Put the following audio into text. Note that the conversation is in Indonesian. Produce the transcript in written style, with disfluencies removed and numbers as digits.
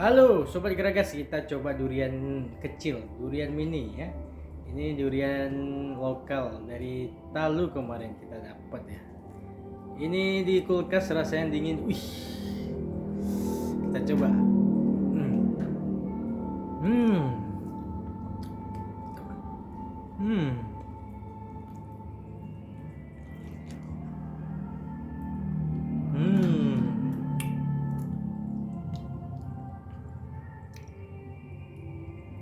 Halo Sobat Geragas, kita coba durian kecil, durian mini ya. Ini durian lokal dari Talu kemarin kita dapat ya. Ini di kulkas rasanya dingin. Wih, kita coba.